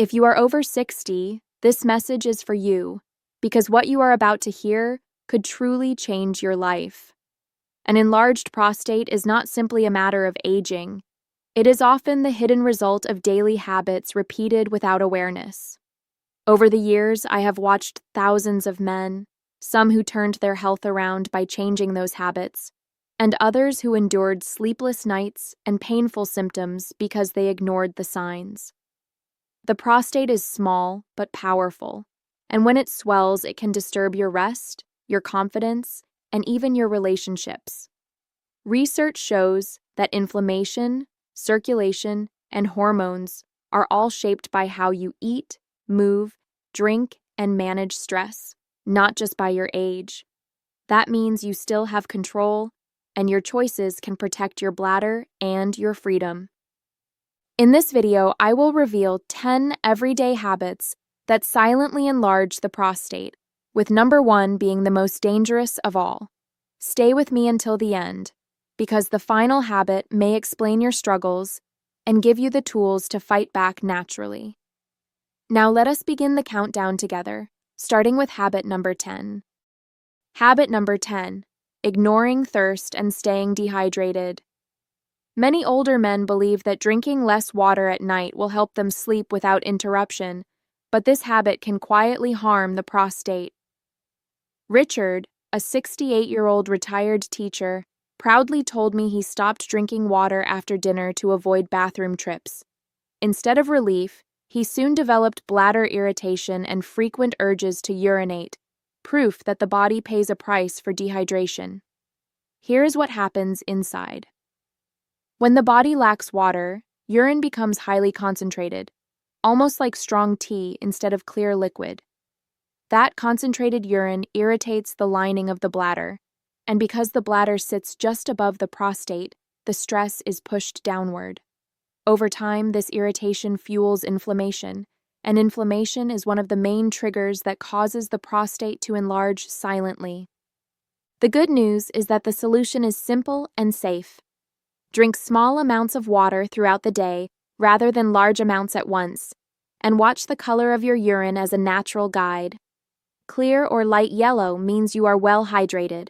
If you are over 60, this message is for you, because what you are about to hear could truly change your life. An enlarged prostate is not simply a matter of aging. It is often the hidden result of daily habits repeated without awareness. Over the years, I have watched thousands of men, some who turned their health around by changing those habits, and others who endured sleepless nights and painful symptoms because they ignored the signs. The prostate is small but powerful, and when it swells, it can disturb your rest, your confidence, and even your relationships. Research shows that inflammation, circulation, and hormones are all shaped by how you eat, move, drink, and manage stress, not just by your age. That means you still have control, and your choices can protect your bladder and your freedom. In this video, I will reveal 10 everyday habits that silently enlarge the prostate, with number 1 being the most dangerous of all. Stay with me until the end, because the final habit may explain your struggles and give you the tools to fight back naturally. Now let us begin the countdown together, starting with habit number 10. Habit number 10, ignoring thirst and staying dehydrated. Many older men believe that drinking less water at night will help them sleep without interruption, but this habit can quietly harm the prostate. Richard, a 68-year-old retired teacher, proudly told me he stopped drinking water after dinner to avoid bathroom trips. Instead of relief, he soon developed bladder irritation and frequent urges to urinate, proof that the body pays a price for dehydration. Here is what happens inside. When the body lacks water, urine becomes highly concentrated, almost like strong tea instead of clear liquid. That concentrated urine irritates the lining of the bladder, and because the bladder sits just above the prostate, the stress is pushed downward. Over time, this irritation fuels inflammation, and inflammation is one of the main triggers that causes the prostate to enlarge silently. The good news is that the solution is simple and safe. Drink small amounts of water throughout the day rather than large amounts at once, and watch the color of your urine as a natural guide. Clear or light yellow means you are well hydrated,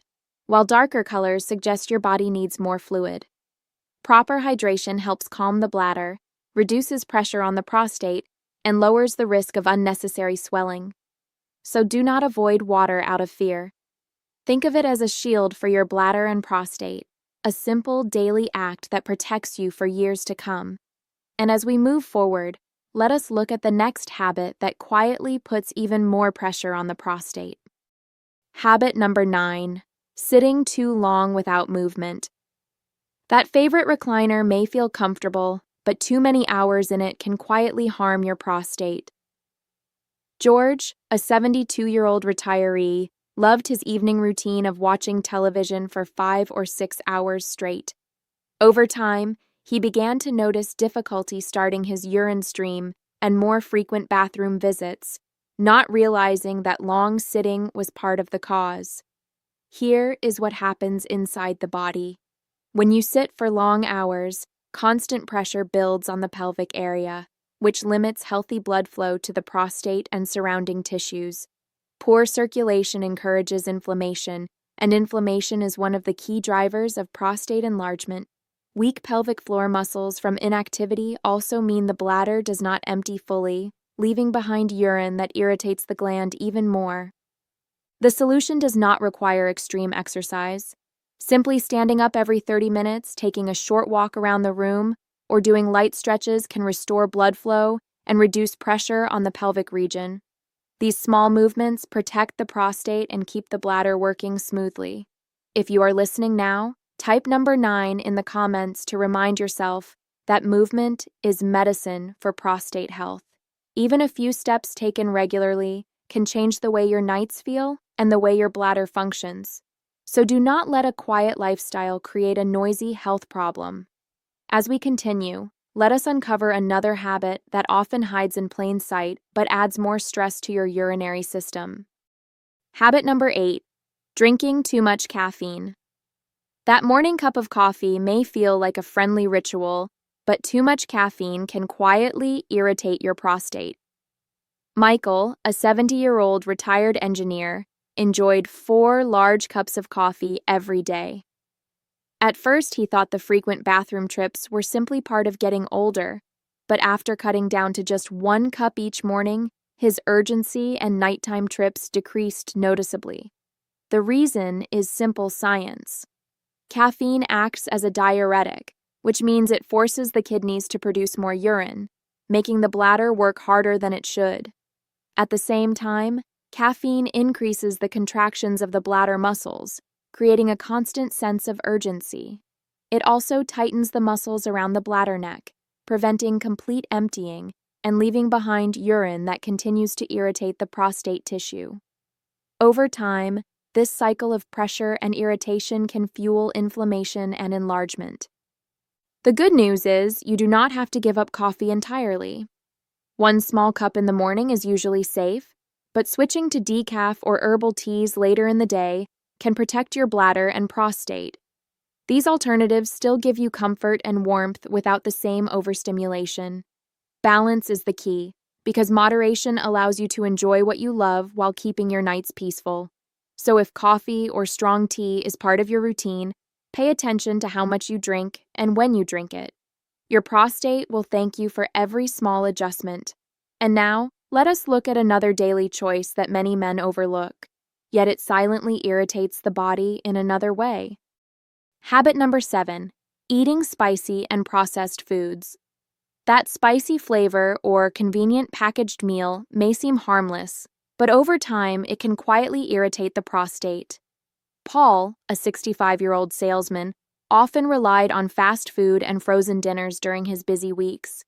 while darker colors suggest your body needs more fluid. Proper hydration helps calm the bladder, reduces pressure on the prostate, and lowers the risk of unnecessary swelling. So do not avoid water out of fear. Think of it as a shield for your bladder and prostate, a simple daily act that protects you for years to come. And as we move forward, let us look at the next habit that quietly puts even more pressure on the prostate. Habit number 9, sitting too long without movement. That favorite recliner may feel comfortable, but too many hours in it can quietly harm your prostate. George, a 72-year-old retiree, loved his evening routine of watching television for 5 or 6 hours straight. Over time, he began to notice difficulty starting his urine stream and more frequent bathroom visits, not realizing that long sitting was part of the cause. Here is what happens inside the body. When you sit for long hours, constant pressure builds on the pelvic area, which limits healthy blood flow to the prostate and surrounding tissues. Poor circulation encourages inflammation, and inflammation is one of the key drivers of prostate enlargement. Weak pelvic floor muscles from inactivity also mean the bladder does not empty fully, leaving behind urine that irritates the gland even more. The solution does not require extreme exercise. Simply standing up every 30 minutes, taking a short walk around the room, or doing light stretches can restore blood flow and reduce pressure on the pelvic region. These small movements protect the prostate and keep the bladder working smoothly. If you are listening now, type number 9 in the comments to remind yourself that movement is medicine for prostate health. Even a few steps taken regularly can change the way your nights feel and the way your bladder functions. So do not let a quiet lifestyle create a noisy health problem. As we continue, let us uncover another habit that often hides in plain sight but adds more stress to your urinary system. Habit number 8, drinking too much caffeine. That morning cup of coffee may feel like a friendly ritual, but too much caffeine can quietly irritate your prostate. Michael, a 70-year-old retired engineer, enjoyed 4 large cups of coffee every day. At first, he thought the frequent bathroom trips were simply part of getting older, but after cutting down to just 1 cup each morning, his urgency and nighttime trips decreased noticeably. The reason is simple science. Caffeine acts as a diuretic, which means it forces the kidneys to produce more urine, making the bladder work harder than it should. At the same time, caffeine increases the contractions of the bladder muscles, creating a constant sense of urgency. It also tightens the muscles around the bladder neck, preventing complete emptying and leaving behind urine that continues to irritate the prostate tissue. Over time, this cycle of pressure and irritation can fuel inflammation and enlargement. The good news is you do not have to give up coffee entirely. 1 small cup in the morning is usually safe, but switching to decaf or herbal teas later in the day can protect your bladder and prostate. These alternatives still give you comfort and warmth without the same overstimulation. Balance is the key, because moderation allows you to enjoy what you love while keeping your nights peaceful. So if coffee or strong tea is part of your routine, pay attention to how much you drink and when you drink it. Your prostate will thank you for every small adjustment. And now, let us look at another daily choice that many men overlook, yet it silently irritates the body in another way. Habit number 7, eating spicy and processed foods. That spicy flavor or convenient packaged meal may seem harmless, but over time it can quietly irritate the prostate. Paul, a 65-year-old salesman, often relied on fast food and frozen dinners during his busy weeks.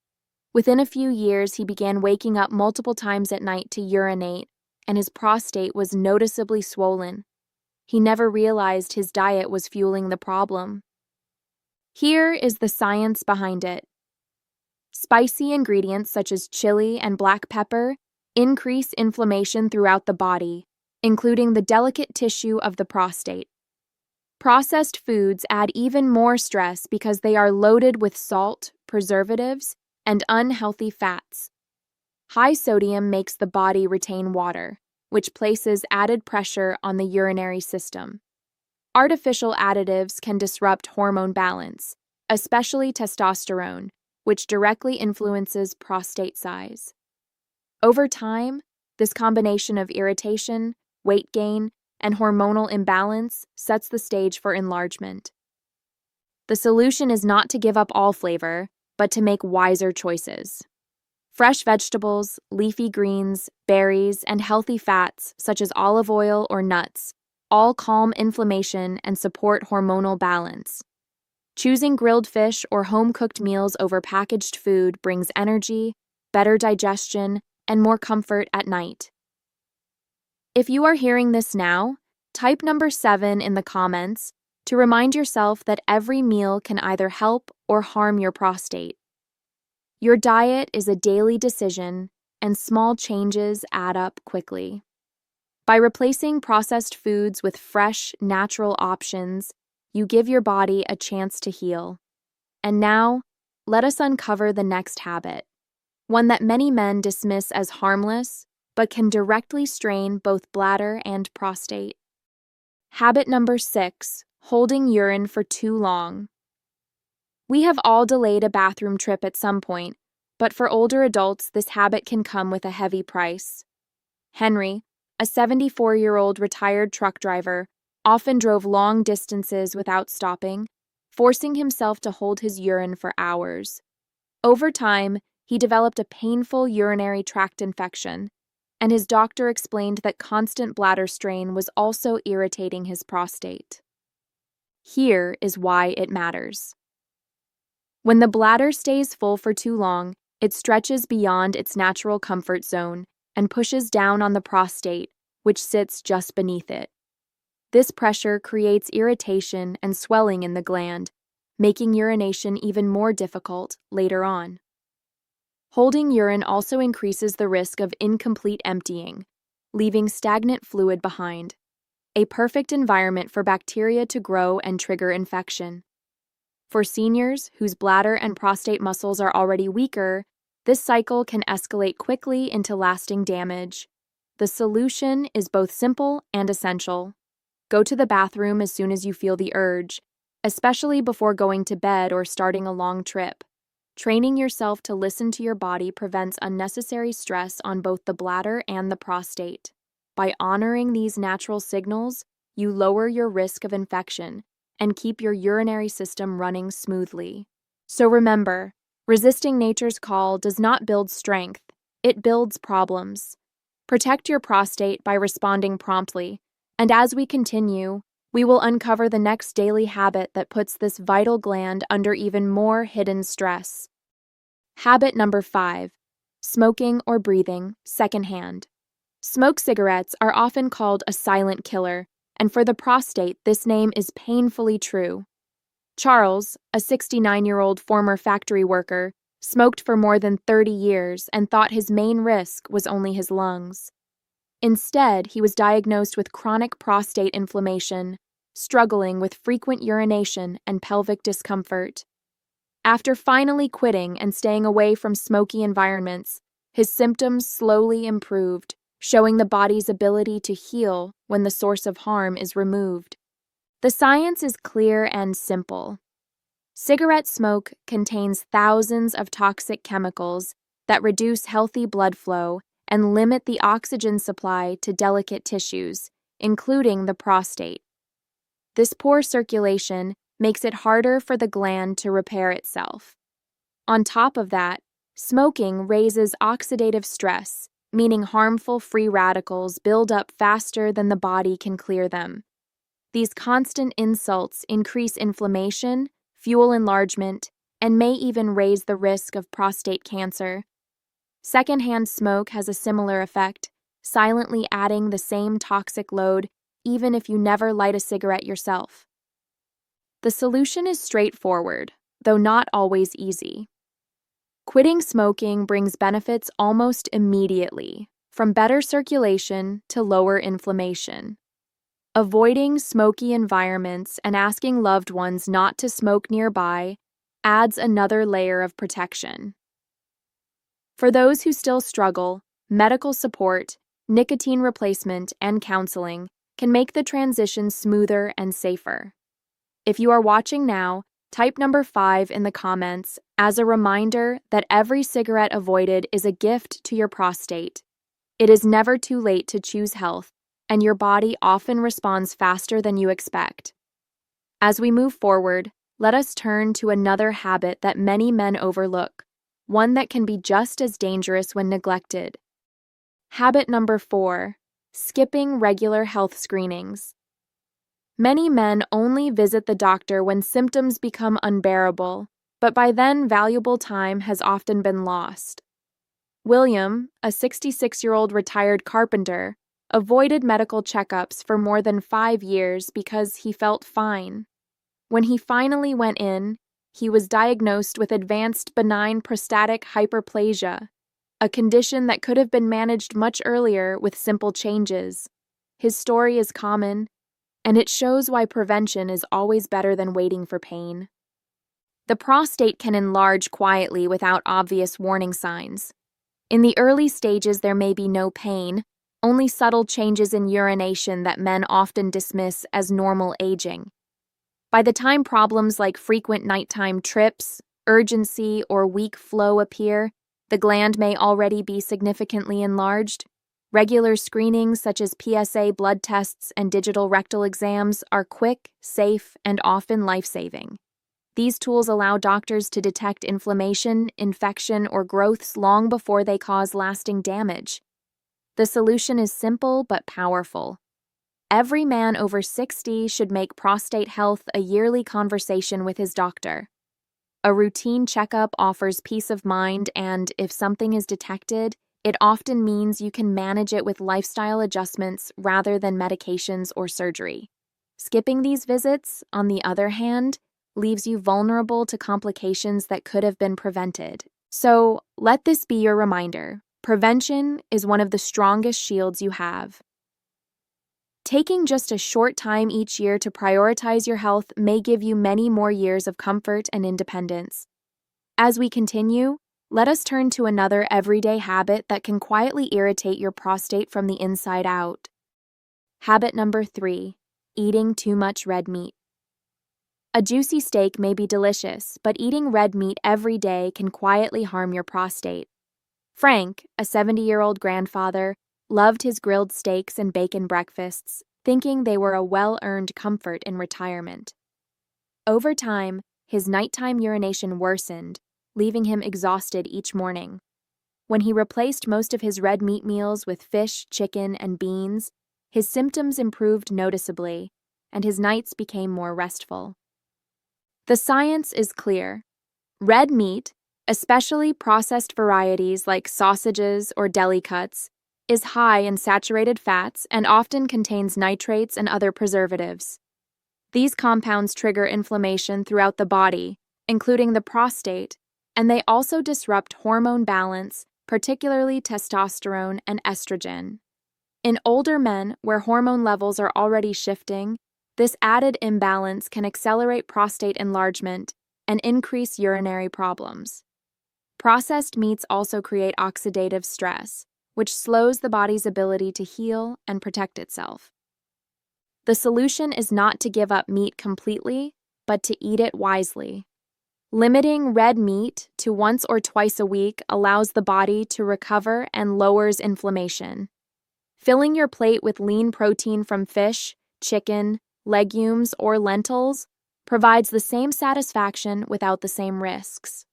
Within a few years, he began waking up multiple times at night to urinate, and his prostate was noticeably swollen. He never realized his diet was fueling the problem. Here is the science behind it. Spicy ingredients such as chili and black pepper increase inflammation throughout the body, including the delicate tissue of the prostate. Processed foods add even more stress because they are loaded with salt, preservatives, and unhealthy fats. High sodium makes the body retain water, which places added pressure on the urinary system. Artificial additives can disrupt hormone balance, especially testosterone, which directly influences prostate size. Over time, this combination of irritation, weight gain, and hormonal imbalance sets the stage for enlargement. The solution is not to give up all flavor, but to make wiser choices. Fresh vegetables, leafy greens, berries, and healthy fats such as olive oil or nuts all calm inflammation and support hormonal balance. Choosing grilled fish or home-cooked meals over packaged food brings energy, better digestion, and more comfort at night. If you are hearing this now, type number 7 in the comments to remind yourself that every meal can either help or harm your prostate. Your diet is a daily decision, and small changes add up quickly. By replacing processed foods with fresh, natural options, you give your body a chance to heal. And now, let us uncover the next habit, one that many men dismiss as harmless, but can directly strain both bladder and prostate. Habit number 6, holding urine for too long. We have all delayed a bathroom trip at some point, but for older adults, this habit can come with a heavy price. Henry, a 74-year-old retired truck driver, often drove long distances without stopping, forcing himself to hold his urine for hours. Over time, he developed a painful urinary tract infection, and his doctor explained that constant bladder strain was also irritating his prostate. Here is why it matters. When the bladder stays full for too long, it stretches beyond its natural comfort zone and pushes down on the prostate, which sits just beneath it. This pressure creates irritation and swelling in the gland, making urination even more difficult later on. Holding urine also increases the risk of incomplete emptying, leaving stagnant fluid behind, a perfect environment for bacteria to grow and trigger infection. For seniors whose bladder and prostate muscles are already weaker, this cycle can escalate quickly into lasting damage. The solution is both simple and essential. Go to the bathroom as soon as you feel the urge, especially before going to bed or starting a long trip. Training yourself to listen to your body prevents unnecessary stress on both the bladder and the prostate. By honoring these natural signals, you lower your risk of infection and keep your urinary system running smoothly. So remember, resisting nature's call does not build strength, it builds problems. Protect your prostate by responding promptly, and as we continue, we will uncover the next daily habit that puts this vital gland under even more hidden stress. Habit number 5, smoking or breathing secondhand. Smoke cigarettes are often called a silent killer, and for the prostate, this name is painfully true. Charles, a 69-year-old former factory worker, smoked for more than 30 years and thought his main risk was only his lungs. Instead, he was diagnosed with chronic prostate inflammation, struggling with frequent urination and pelvic discomfort. After finally quitting and staying away from smoky environments, his symptoms slowly improved, showing the body's ability to heal when the source of harm is removed. The science is clear and simple. Cigarette smoke contains thousands of toxic chemicals that reduce healthy blood flow and limit the oxygen supply to delicate tissues, including the prostate. This poor circulation makes it harder for the gland to repair itself. On top of that, smoking raises oxidative stress, meaning harmful free radicals build up faster than the body can clear them. These constant insults increase inflammation, fuel enlargement, and may even raise the risk of prostate cancer. Secondhand smoke has a similar effect, silently adding the same toxic load even if you never light a cigarette yourself. The solution is straightforward, though not always easy. Quitting smoking brings benefits almost immediately, from better circulation to lower inflammation. Avoiding smoky environments and asking loved ones not to smoke nearby adds another layer of protection. For those who still struggle, medical support, nicotine replacement, and counseling can make the transition smoother and safer. If you are watching now, type number 5 in the comments as a reminder that every cigarette avoided is a gift to your prostate. It is never too late to choose health, and your body often responds faster than you expect. As we move forward, let us turn to another habit that many men overlook, one that can be just as dangerous when neglected. Habit number 4, skipping regular health screenings. Many men only visit the doctor when symptoms become unbearable, but by then valuable time has often been lost. William, a 66-year-old retired carpenter, avoided medical checkups for more than 5 years because he felt fine. When he finally went in, he was diagnosed with advanced benign prostatic hyperplasia, a condition that could have been managed much earlier with simple changes. His story is common, and it shows why prevention is always better than waiting for pain. The prostate can enlarge quietly without obvious warning signs. In the early stages, there may be no pain, only subtle changes in urination that men often dismiss as normal aging. By the time problems like frequent nighttime trips, urgency, or weak flow appear, the gland may already be significantly enlarged. Regular screenings such as PSA blood tests and digital rectal exams are quick, safe, and often life-saving. These tools allow doctors to detect inflammation, infection, or growths long before they cause lasting damage. The solution is simple but powerful. Every man over 60 should make prostate health a yearly conversation with his doctor. A routine checkup offers peace of mind, and if something is detected, it often means you can manage it with lifestyle adjustments rather than medications or surgery. Skipping these visits, on the other hand, leaves you vulnerable to complications that could have been prevented. So, let this be your reminder. Prevention is one of the strongest shields you have. Taking just a short time each year to prioritize your health may give you many more years of comfort and independence. As we continue, let us turn to another everyday habit that can quietly irritate your prostate from the inside out. Habit number 3, eating too much red meat. A juicy steak may be delicious, but eating red meat every day can quietly harm your prostate. Frank, a 70-year-old grandfather, loved his grilled steaks and bacon breakfasts, thinking they were a well-earned comfort in retirement. Over time, his nighttime urination worsened, leaving him exhausted each morning. When he replaced most of his red meat meals with fish, chicken, and beans, his symptoms improved noticeably, and his nights became more restful. The science is clear. Red meat, especially processed varieties like sausages or deli cuts, is high in saturated fats and often contains nitrates and other preservatives. These compounds trigger inflammation throughout the body, including the prostate, and they also disrupt hormone balance, particularly testosterone and estrogen. In older men, where hormone levels are already shifting, this added imbalance can accelerate prostate enlargement and increase urinary problems. Processed meats also create oxidative stress, which slows the body's ability to heal and protect itself. The solution is not to give up meat completely, but to eat it wisely. Limiting red meat to once or twice a week allows the body to recover and lowers inflammation. Filling your plate with lean protein from fish, chicken, legumes, or lentils provides the same satisfaction without the same risks.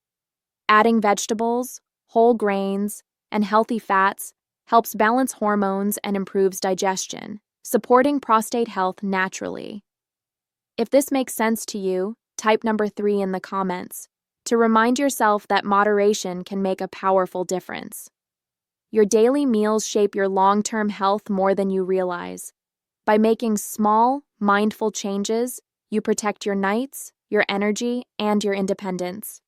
Adding vegetables, whole grains, and healthy fats helps balance hormones and improves digestion, supporting prostate health naturally. If this makes sense to you, type number 3 in the comments to remind yourself that moderation can make a powerful difference. Your daily meals shape your long-term health more than you realize. By making small, mindful changes, you protect your nights, your energy, and your independence.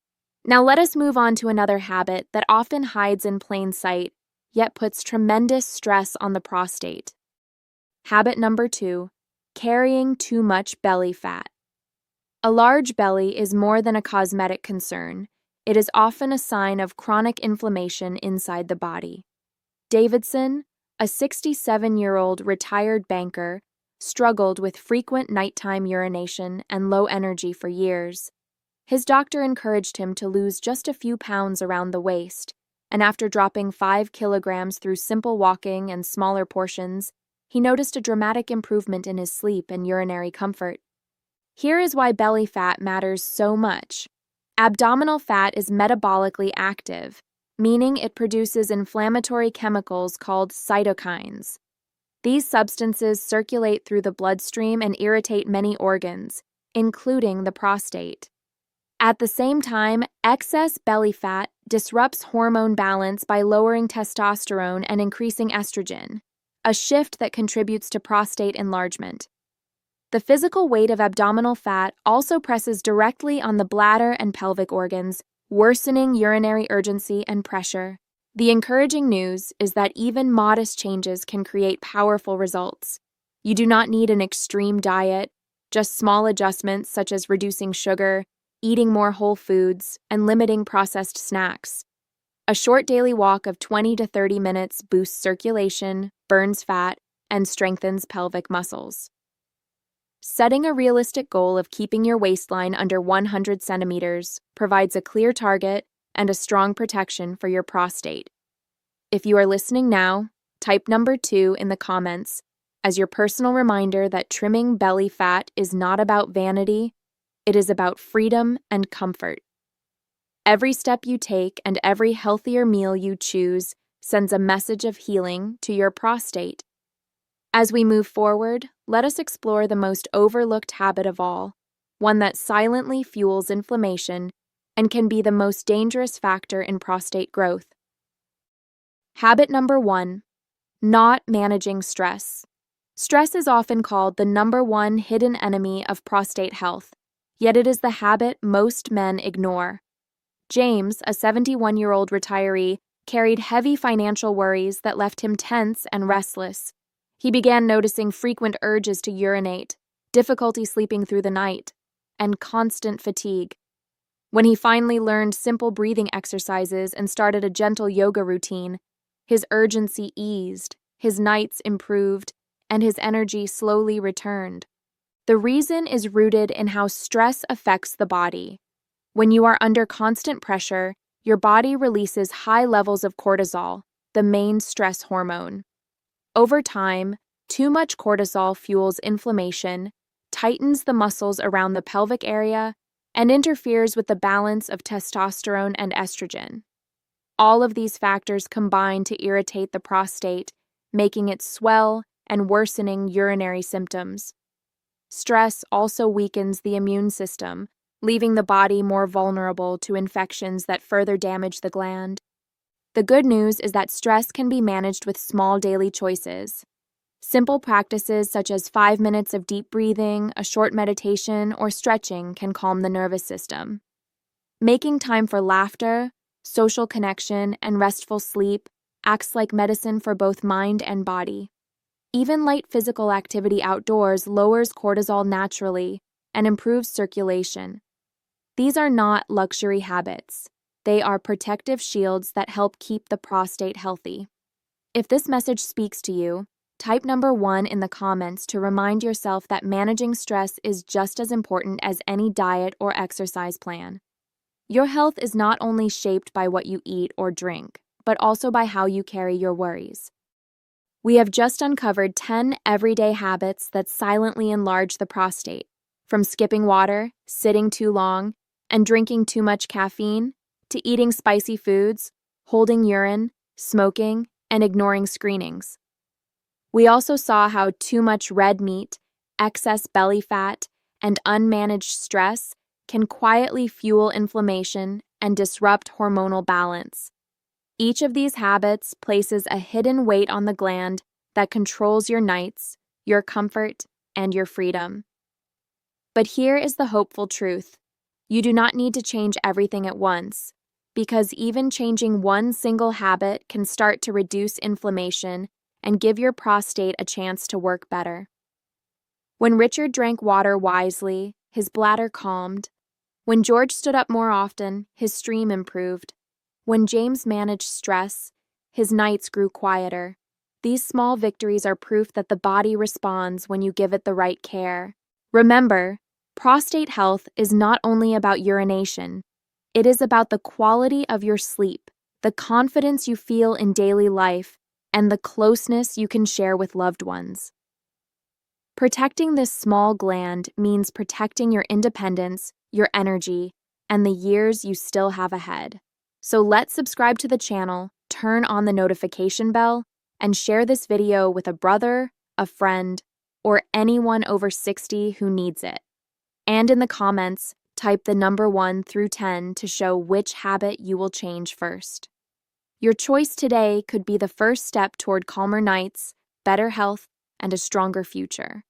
Now let us move on to another habit that often hides in plain sight, yet puts tremendous stress on the prostate. Habit number 2, carrying too much belly fat. A large belly is more than a cosmetic concern. It is often a sign of chronic inflammation inside the body. Davidson, a 67-year-old retired banker, struggled with frequent nighttime urination and low energy for years. His doctor encouraged him to lose just a few pounds around the waist, and after dropping 5 kilograms through simple walking and smaller portions, he noticed a dramatic improvement in his sleep and urinary comfort. Here is why belly fat matters so much. Abdominal fat is metabolically active, meaning it produces inflammatory chemicals called cytokines. These substances circulate through the bloodstream and irritate many organs, including the prostate. At the same time, excess belly fat disrupts hormone balance by lowering testosterone and increasing estrogen, a shift that contributes to prostate enlargement. The physical weight of abdominal fat also presses directly on the bladder and pelvic organs, worsening urinary urgency and pressure. The encouraging news is that even modest changes can create powerful results. You do not need an extreme diet, just small adjustments such as reducing sugar, eating more whole foods, and limiting processed snacks. A short daily walk of 20 to 30 minutes boosts circulation, burns fat, and strengthens pelvic muscles. Setting a realistic goal of keeping your waistline under 100 centimeters provides a clear target and a strong protection for your prostate. If you are listening now, type number 2 in the comments as your personal reminder that trimming belly fat is not about vanity, it is about freedom and comfort. Every step you take and every healthier meal you choose sends a message of healing to your prostate. As we move forward, let us explore the most overlooked habit of all, one that silently fuels inflammation and can be the most dangerous factor in prostate growth. Habit number 1, not managing stress. Stress is often called the number 1 hidden enemy of prostate health, yet it is the habit most men ignore. James, a 71-year-old retiree, carried heavy financial worries that left him tense and restless. He began noticing frequent urges to urinate, difficulty sleeping through the night, and constant fatigue. When he finally learned simple breathing exercises and started a gentle yoga routine, his urgency eased, his nights improved, and his energy slowly returned. The reason is rooted in how stress affects the body. When you are under constant pressure, your body releases high levels of cortisol, the main stress hormone. Over time, too much cortisol fuels inflammation, tightens the muscles around the pelvic area, and interferes with the balance of testosterone and estrogen. All of these factors combine to irritate the prostate, making it swell and worsening urinary symptoms. Stress also weakens the immune system, leaving the body more vulnerable to infections that further damage the gland. The good news is that stress can be managed with small daily choices. Simple practices such as 5 minutes of deep breathing, a short meditation, or stretching can calm the nervous system. Making time for laughter, social connection, and restful sleep acts like medicine for both mind and body. Even light physical activity outdoors lowers cortisol naturally and improves circulation. These are not luxury habits. They are protective shields that help keep the prostate healthy. If this message speaks to you, type number 1 in the comments to remind yourself that managing stress is just as important as any diet or exercise plan. Your health is not only shaped by what you eat or drink, but also by how you carry your worries. We have just uncovered 10 everyday habits that silently enlarge the prostate, from skipping water, sitting too long, and drinking too much caffeine, to eating spicy foods, holding urine, smoking, and ignoring screenings. We also saw how too much red meat, excess belly fat, and unmanaged stress can quietly fuel inflammation and disrupt hormonal balance. Each of these habits places a hidden weight on the gland that controls your nights, your comfort, and your freedom. But here is the hopeful truth. You do not need to change everything at once, because even changing one single habit can start to reduce inflammation and give your prostate a chance to work better. When Richard drank water wisely, his bladder calmed. When George stood up more often, his stream improved. When James managed stress, his nights grew quieter. These small victories are proof that the body responds when you give it the right care. Remember, prostate health is not only about urination. It is about the quality of your sleep, the confidence you feel in daily life, and the closeness you can share with loved ones. Protecting this small gland means protecting your independence, your energy, and the years you still have ahead. So let's subscribe to the channel, turn on the notification bell, and share this video with a brother, a friend, or anyone over 60 who needs it. And in the comments, type the number 1 through 10 to show which habit you will change first. Your choice today could be the first step toward calmer nights, better health, and a stronger future.